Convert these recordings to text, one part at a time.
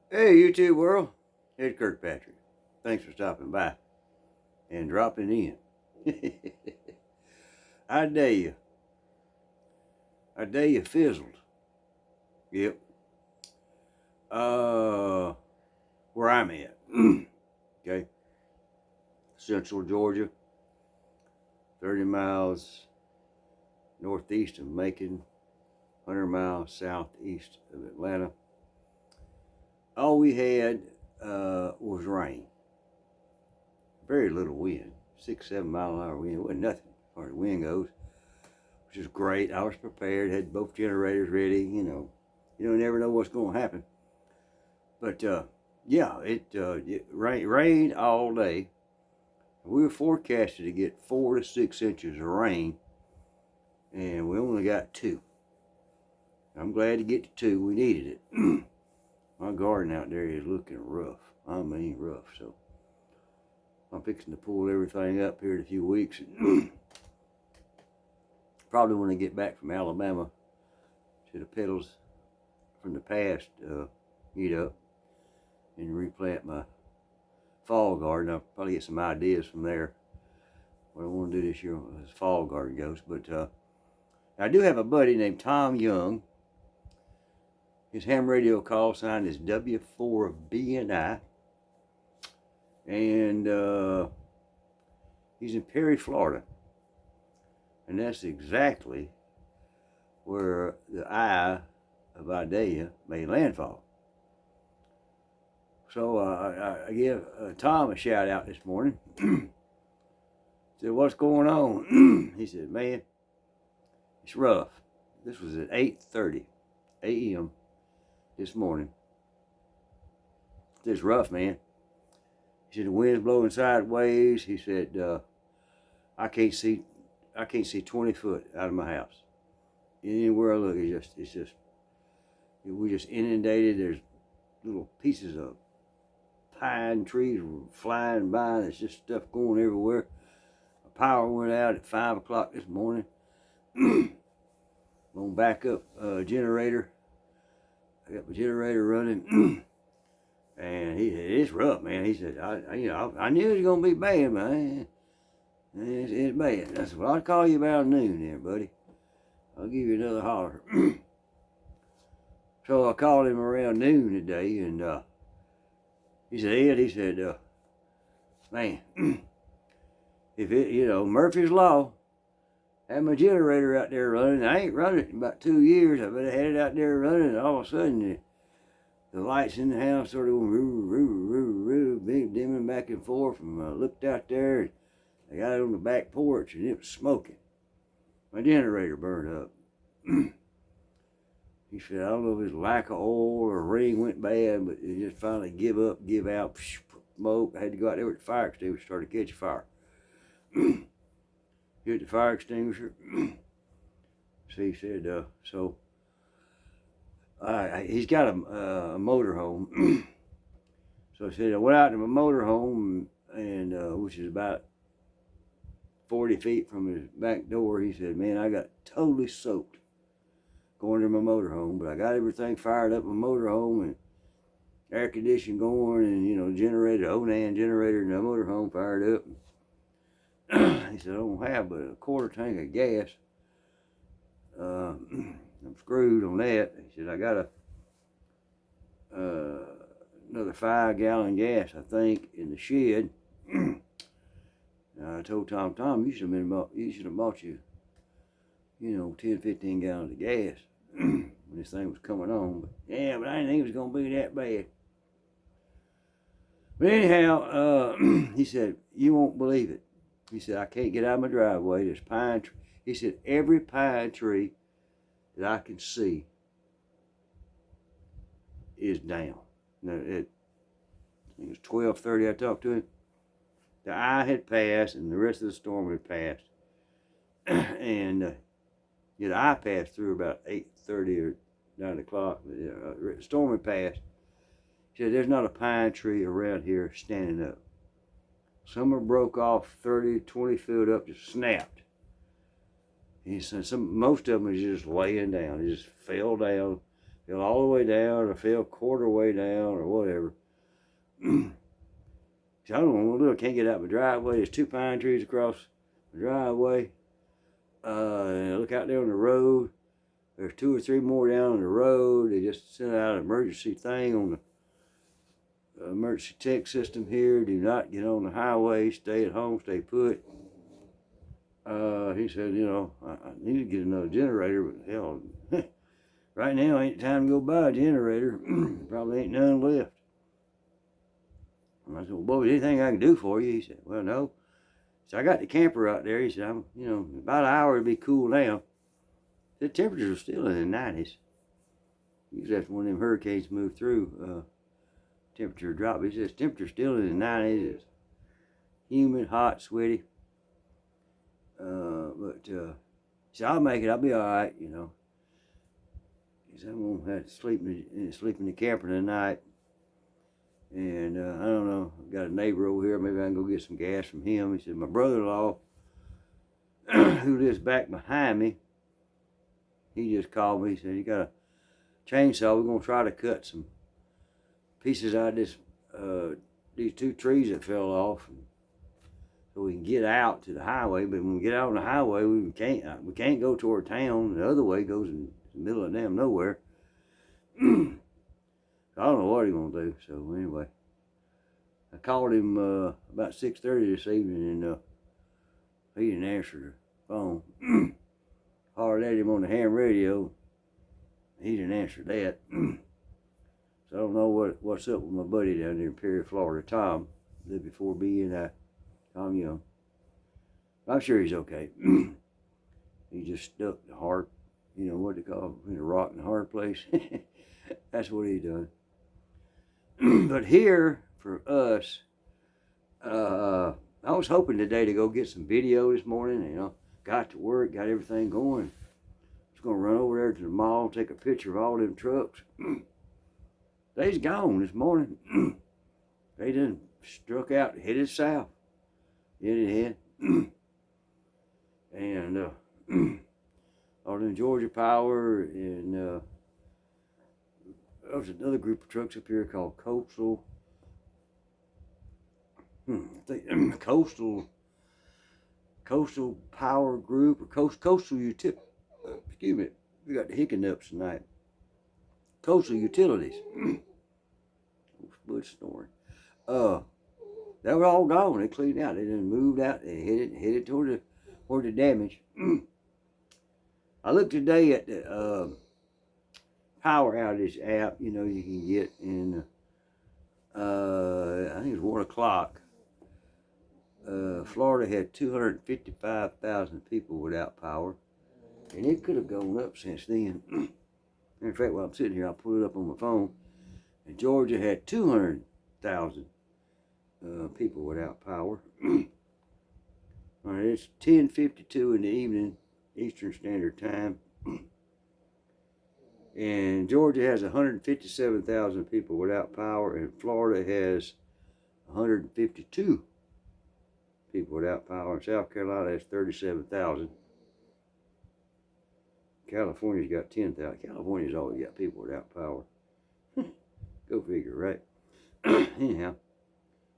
Hey, YouTube world. It's Kirkpatrick. Thanks for stopping by and dropping in. Idalia. Idalia Fizzled. Yep. Where I'm at. Okay. Central Georgia. 30 miles northeast of Macon. 100 miles southeast of Atlanta. All we had was rain. Very little wind. 6-7 mile an hour wind. It wasn't nothing as far as wind goes, which is great. I was prepared, had both generators ready. You never know what's going to happen. But yeah, it rained all day. We were forecasted to get 4 to 6 inches of rain, and we only got 2. I'm glad to get to 2. We needed it. My garden out there is looking rough. I mean rough. So I'm fixing to pull everything up here in a few weeks. Probably when I get back from Alabama to the petals from the past eat up and replant my fall garden. I'll probably get some ideas from there what I want to do this year as fall garden goes. But I do have a buddy named Tom Young. His ham radio call sign is W4BNI. And he's in Perry, Florida. And that's exactly where the eye of Idalia made landfall. So I give Tom a shout out this morning. Said, what's going on? He said, man, it's rough. This was at 8:30 a.m. this morning. It's rough, man. He said the wind's blowing sideways. He said I can't see 20 foot out of my house. Anywhere I look, we're just inundated. There's little pieces of pine trees flying by. There's just stuff going everywhere. My power went out at 5 o'clock this morning. On backup generator. I got my generator running. And he said, it's rough, man. He said, I knew it was going to be bad, man. It's bad. I said, well, I'll call you about noon there, buddy. I'll give you another holler. So I called him around noon today, and he said, Ed, he said, man, if it, Murphy's Law, had my generator out there running. I ain't run it in about 2 years. I bet I had it out there running, and all of a sudden, the lights in the house started going dimming back and forth. And I looked out there, and I got it on the back porch, and it was smoking. My generator burned up. He said, I don't know if it's lack of oil or ring went bad, but it just finally give out, smoke. I had to go out there with the fire extinguisher, started catching fire. Hit the fire extinguisher. So he said, he's got a motor home. So I said, I went out to my motor home, and which is about 40 feet from his back door. He said, man, I got totally soaked going to my motor home, but I got everything fired up in my motor home and air conditioning going, and generator, Onan generator in the motor home fired up. He said, I don't have but a quarter tank of gas. I'm screwed on that. He said, I got another 5-gallon gas, I think, in the shed. I told Tom, you should have bought you, 10, 15 gallons of gas when this thing was coming on. But I didn't think it was going to be that bad. But anyhow, he said, you won't believe it. He said, I can't get out of my driveway. There's pine tree. He said, every pine tree that I can see is down. Now, I think it was 12:30 I talked to him. The eye had passed and the rest of the storm had passed. And the eye passed through about 8:30 or 9 o'clock. The storm had passed. He said, there's not a pine tree around here standing up. Some are broke off 30, 20 foot up, just snapped. He said most of them is just laying down. They just fell down. Fell all the way down, or fell quarter way down, or whatever. So I don't know, look, I can't get out my driveway. There's 2 pine trees across the driveway. And look out there on the road. There's 2 or 3 more down on the road. They just sent out an emergency thing on the emergency text system here. Do not get on the highway. Stay at home. Stay put. He said, you know, I need to get another generator, but hell, right now ain't the time to go buy a generator. Probably ain't none left. And I said, well, boy, anything I can do for you? He said, well, no. So I got the camper out there. He said, I'm, you know, about an hour it'll be cool now. The temperatures are still in the 90s. Usually after one of them hurricanes move through, temperature drop. He says temperature's still in the 90s. It's humid, hot, sweaty. So I'll make it. I'll be all right, you know. He said I'm gonna have to sleep in the camper tonight. And I don't know. I've got a neighbor over here. Maybe I can go get some gas from him. He said my brother-in-law, who lives back behind me, he just called me. He said, you got a chainsaw. We're going to try to cut some pieces out of this, these 2 trees that fell off, so we can get out to the highway. But when we get out on the highway, we can't go toward town. The other way goes in the middle of damn nowhere. I don't know what he's going to do. So anyway, I called him about 6:30 this evening, and he didn't answer the phone. Hollered at him on the ham radio. He didn't answer that. So I don't know what's up with my buddy down there in Perry, Florida, Tom. Lived before B and I, Tom Young. I'm sure he's okay. He just stuck the heart, you know what they call it, in a rock and a hard place. That's what he done. But here for us, I was hoping today to go get some video this morning. You know, got to work, got everything going. Just gonna run over there to the mall, take a picture of all them trucks. They's gone this morning. They done struck out, headed south. Headed. And all them Georgia Power, and there was another group of trucks up here called Coastal. Coastal Power Group, or Coastal Utility. Excuse me, we got the hiccups tonight. Coastal Utilities. Butch snoring. They were all gone. They cleaned out. They done moved out. They headed toward the damage. I looked today at the power outage app. You know, you can get in. I think it was 1 o'clock. Florida had 255,000 people without power, and it could have gone up since then. In fact, while I'm sitting here, I'll pull it up on my phone. And Georgia had 200,000 people without power. All right, it's 10:52 in the evening, Eastern Standard Time. And Georgia has 157,000 people without power, and Florida has 152 people without power, and South Carolina has 37,000. California's got 10,000. California's always got people without power. Go figure, right? Anyhow,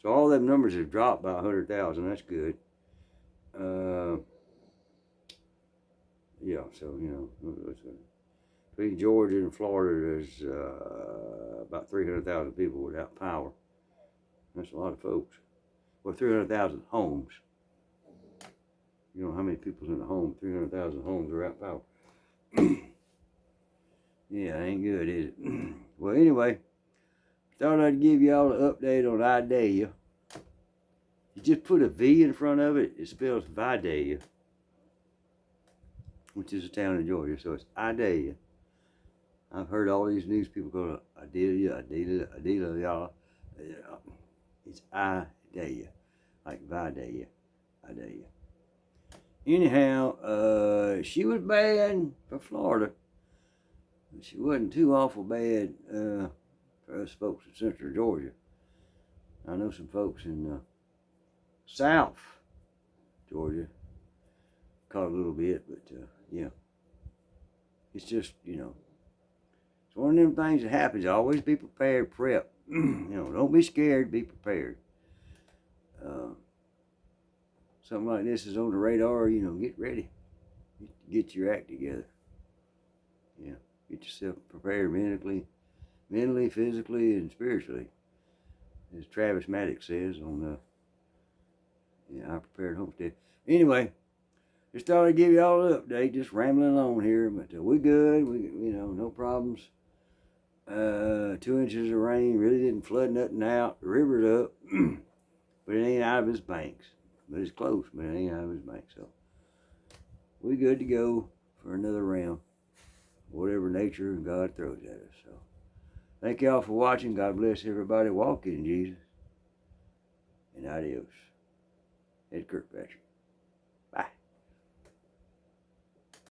so all them numbers have dropped by 100,000. That's good. Yeah, so, you know, between Georgia and Florida, there's about 300,000 people without power. That's a lot of folks. Well, 300,000 homes. You know how many people's in a home? 300,000 homes are without power. Yeah, ain't good, is it? Well, anyway, thought I'd give y'all an update on Idalia. You just put a V in front of it, it spells Vidalia, which is a town in Georgia, so it's Idalia. I've heard all these news people go to Idalia. It's Idalia, like Vidalia, Idalia. Anyhow, she was bad for Florida. She wasn't too awful bad for us folks in Central Georgia. I know some folks in South Georgia caught a little bit, but yeah. It's just, you know, It's one of them things that happens. Always be prepared, prep. Don't be scared, be prepared. Something like this is on the radar, get ready. Get your act together. Get yourself prepared mentally, physically, and spiritually. As Travis Maddox says on I Prepared Homestead. Anyway, just thought I'd give you all an update, just rambling along here, but we're good. We, no problems. 2 inches of rain really didn't flood nothing out. The river's up, but it ain't out of its banks. But it's close, but it ain't out of its banks. So we're good to go for another round, whatever nature and God throws at us. So thank y'all for watching. God bless everybody. Walk in Jesus. And adios. Ed Kirkpatrick.